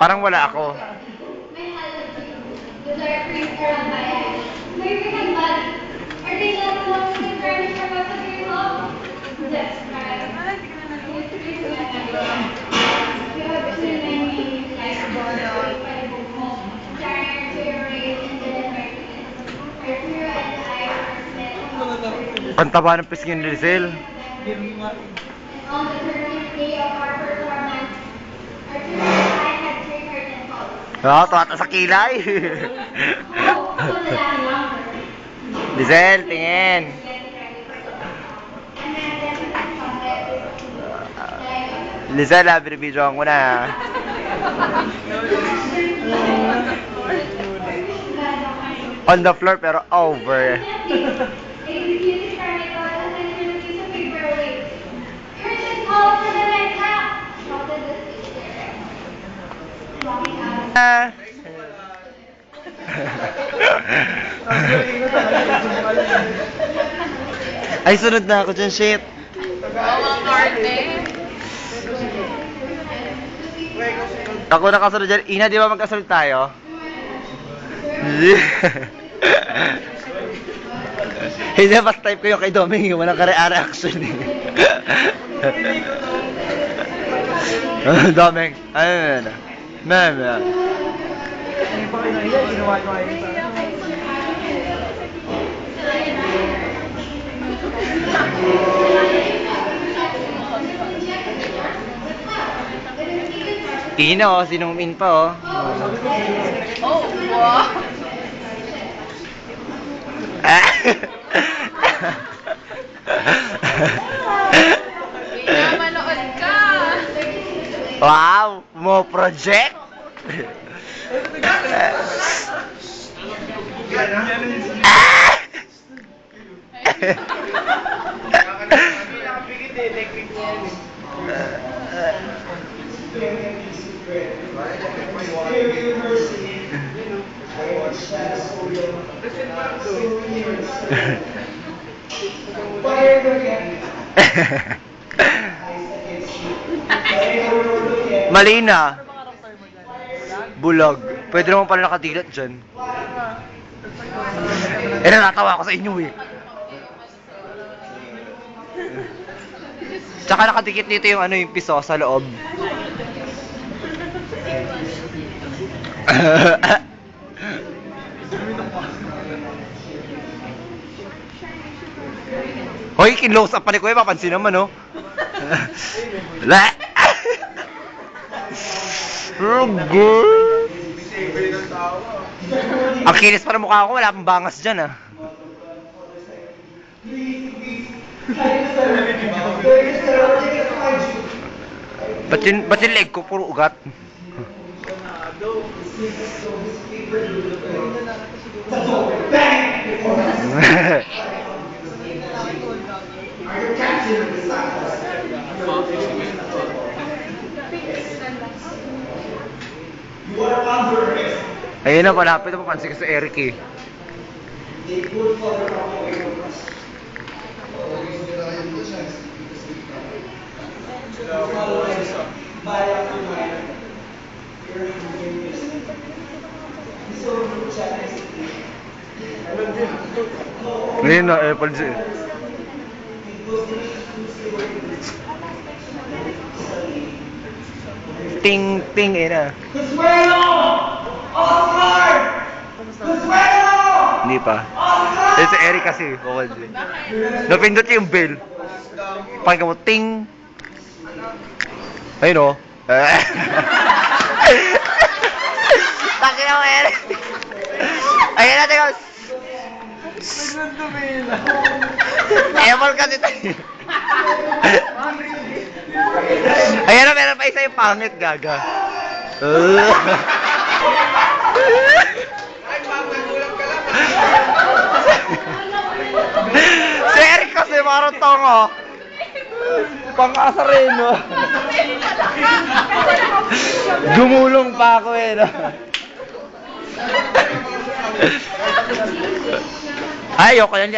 Parang wala ako. Ang taba ng pisngin ni Rizal. On the 30th day of our performance, Arturo and I had 3 curtain calls. Oo, tuwata sa kilay. Rizal, tingin. Rizal, binibidyoan ko na. On the floor pero over. Ay, sunod na ako dyan, shit. Ako nakasunod dyan. Ina, di ba magkasunod tayo? Hindi, mas type ko yung kay Doming. Walang kare-reaction eh. Doming. Ayun. Ma'am. Ina oh, sinong in pa oh. Oh, wow. Manood ka. Wow, mo project. Malina. Bulag. Pwede naman pala nakadilat dyan. Natatawa ako sa inyo eh. Tsaka nakadikit dito yung yung piso sa loob. Hoy, kinlose up pa ni Kuya, papansin naman oh. La. Oh, good. Ang kinis pa ng mukha ko, wala pang bangas dyan ah. Ba't yung leg ko puro ugat? Ayun na, palapit na papansin ko sa Eric eh. Ngayon na, Apple G. Ting, ting, na. Hindi pa. Eh, si Eric kasi, bukod din. Napindot yung bell. Pakinggan mo, ting. Ayun o. Takin mo, Eric. Ayun na, tingos. Apple kasi tayo. Ayan na, meron pa isa yung pangit, gaga. Si Eric kasi parang tongo. Pang-asa rin, no? Gumulong pa ako eh, no? Ayoko yan.